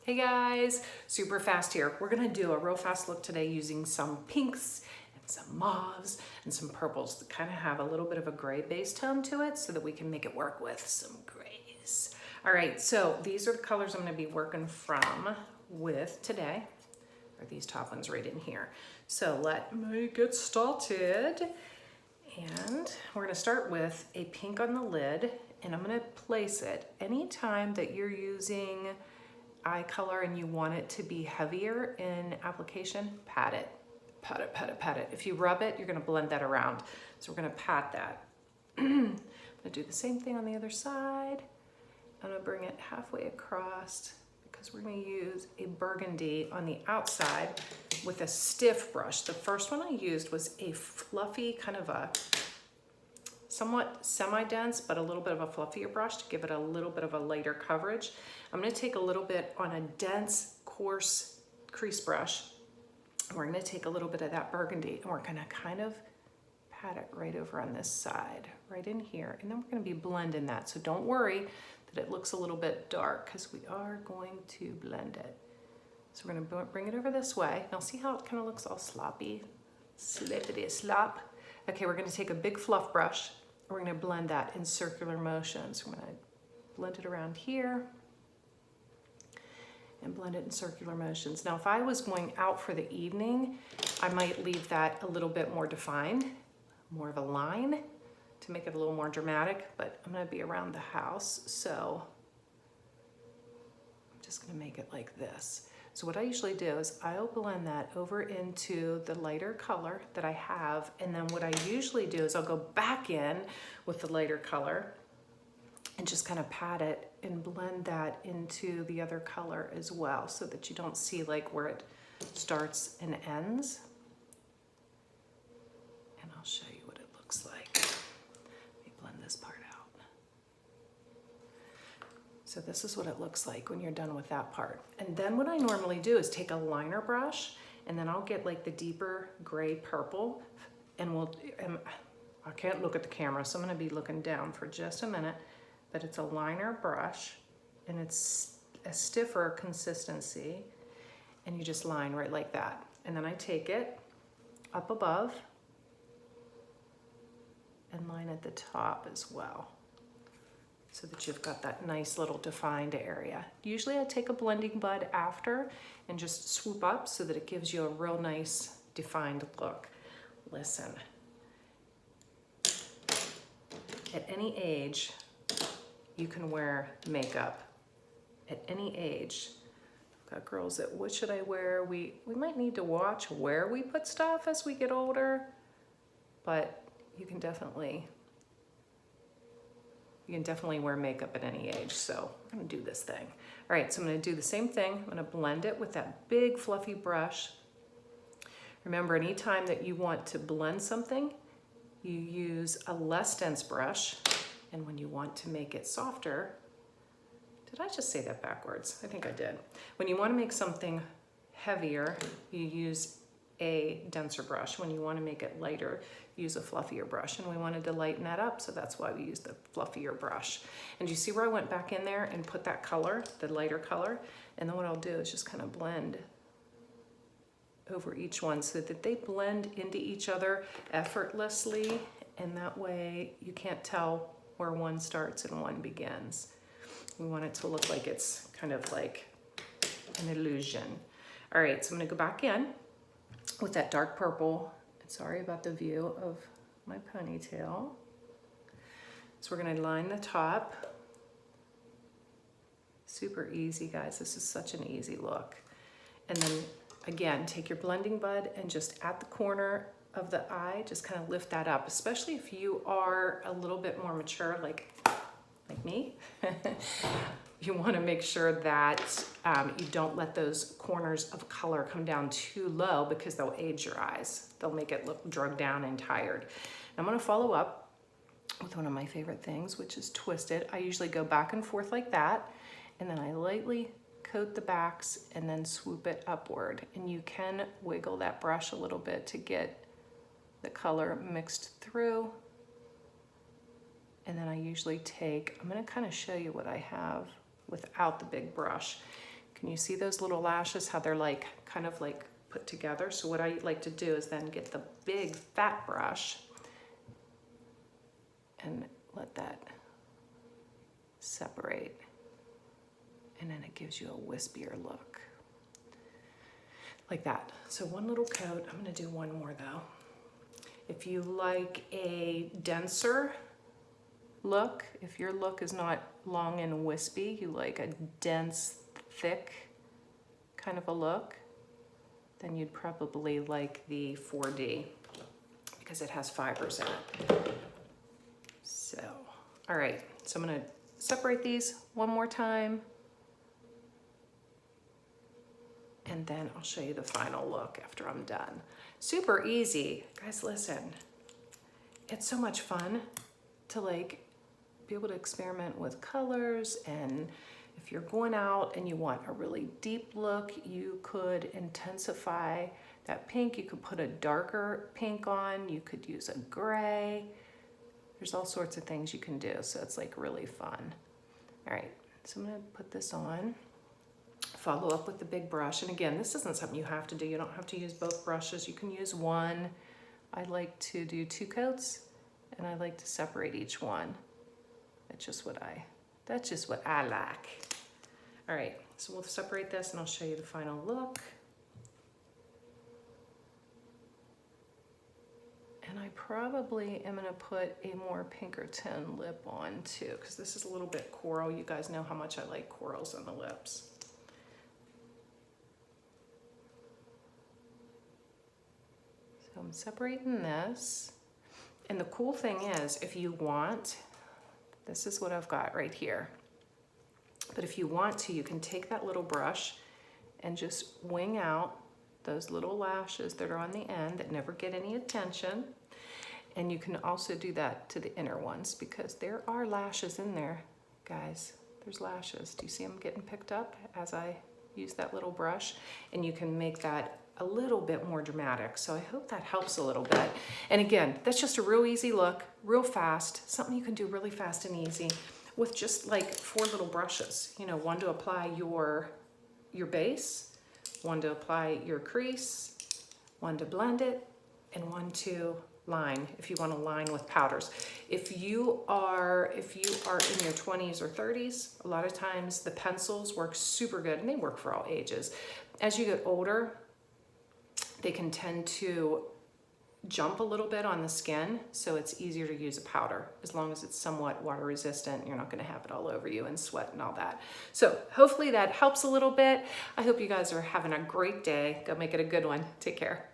Hey guys, super fast here. We're gonna do a real fast look today using some pinks and some mauves and some purples that kind of have a little bit of a gray base tone to it so that we can make it work with some grays. All right, so these are the colors I'm gonna be working with today, or these top ones right in here. So let me get started. And we're gonna start with a pink on the lid, and I'm gonna place it anytime that you're using eye color and you want it to be heavier in application, pat it, pat it, pat it, pat it. If you rub it, you're gonna blend that around. So we're gonna pat that. I'm gonna do the same thing on the other side. I'm gonna bring it halfway across because we're gonna use a burgundy on the outside with a stiff brush. The first one I used was a fluffy, kind of a somewhat semi-dense, but a little bit of a fluffier brush to give it a little bit of a lighter coverage. I'm gonna take a little bit on a dense, coarse crease brush. And we're gonna take a little bit of that burgundy and we're gonna kind of pat it right over on this side, right in here. And then we're gonna be blending that. So don't worry that it looks a little bit dark because we are going to blend it. So we're gonna bring it over this way. Now see how it kind of looks all sloppy? Slippity slop. Okay, we're gonna take a big fluff brush. We're gonna blend that in circular motions. We're gonna blend it around here and blend it in circular motions. Now, if I was going out for the evening, I might leave that a little bit more defined, more of a line to make it a little more dramatic, but I'm gonna be around the house, so I'm just gonna make it like this. So what I usually do is I'll blend that over into the lighter color that I have, and then what I usually do is I'll go back in with the lighter color and just kind of pat it and blend that into the other color as well so that you don't see like where it starts and ends. And I'll show you what it looks like. Let me blend this part out. So this is what it looks like when you're done with that part. And then what I normally do is take a liner brush and then I'll get like the deeper gray purple and I can't look at the camera, so I'm gonna be looking down for just a minute, but it's a liner brush and it's a stiffer consistency and you just line right like that. And then I take it up above and line at the top as well, so that you've got that nice little defined area. Usually I take a blending bud after and just swoop up so that it gives you a real nice defined look. Listen, at any age, you can wear makeup. At any age. I've got girls that, what should I wear? We might need to watch where we put stuff as we get older, but you can definitely wear makeup at any age. So I'm gonna do this thing. All right, so I'm gonna do the same thing. I'm gonna blend it with that big fluffy brush. Remember, anytime that you want to blend something, you use a less dense brush. And when you want to make it softer, did I just say that backwards? I think I did. When you want to make something heavier, you use a denser brush. When you want to make it lighter, use a fluffier brush. And we wanted to lighten that up, so that's why we used the fluffier brush. And you see where I went back in there and put that color, the lighter color? And then what I'll do is just kind of blend over each one so that they blend into each other effortlessly. And that way you can't tell where one starts and one begins. We want it to look like it's kind of like an illusion. All right, so I'm gonna go back in with that dark purple. And sorry about the view of my ponytail. So we're gonna line the top. Super easy, guys. This is such an easy look. And then again, take your blending bud and just at the corner of the eye, just kind of lift that up, especially if you are a little bit more mature, like me. You want to make sure that you don't let those corners of color come down too low because they'll age your eyes. They'll make it look drugged down and tired. And I'm going to follow up with one of my favorite things, which is twisted. I usually go back and forth like that, and then I lightly coat the backs and then swoop it upward. And you can wiggle that brush a little bit to get the color mixed through. And then I usually take, I'm gonna kind of show you what I have without the big brush. Can you see those little lashes, how they're like, kind of like put together? So what I like to do is then get the big fat brush and let that separate. And then it gives you a wispier look. Like that. So one little coat. I'm gonna do one more though. If you like a denser look, if your look is not long and wispy, you like a dense, thick kind of a look, then you'd probably like the 4D because it has fibers in it. So, all right, so I'm gonna separate these one more time. And then I'll show you the final look after I'm done. Super easy. Guys, listen, it's so much fun to like be able to experiment with colors. And if you're going out and you want a really deep look, you could intensify that pink. You could put a darker pink on. You could use a gray. There's all sorts of things you can do. So it's like really fun. All right, so I'm gonna put this on. Follow up with the big brush. And again, this isn't something you have to do. You don't have to use both brushes. You can use one. I like to do 2 coats and I like to separate each one. That's just what I like. All right, so we'll separate this and I'll show you the final look. And I probably am gonna put a more Pinkerton lip on too, because this is a little bit coral. You guys know how much I like corals on the lips. So I'm separating this. And the cool thing is, if you want, this is what I've got right here. But if you want to, you can take that little brush and just wing out those little lashes that are on the end that never get any attention. And you can also do that to the inner ones because there are lashes in there, guys. There's lashes. Do you see them getting picked up as I use that little brush? And you can make that a little bit more dramatic. So I hope that helps a little bit. And again, that's just a real easy look, real fast, something you can do really fast and easy with just like 4 little brushes. You know, one to apply your base, one to apply your crease, one to blend it, and one to line if you want to line with powders. If you are in your 20s or 30s, a lot of times the pencils work super good and they work for all ages. As you get older, they can tend to jump a little bit on the skin, so it's easier to use a powder as long as it's somewhat water resistant. You're not going to have it all over you and sweat and all that. So hopefully that helps a little bit. I hope you guys are having a great day. Go make it a good one. Take care.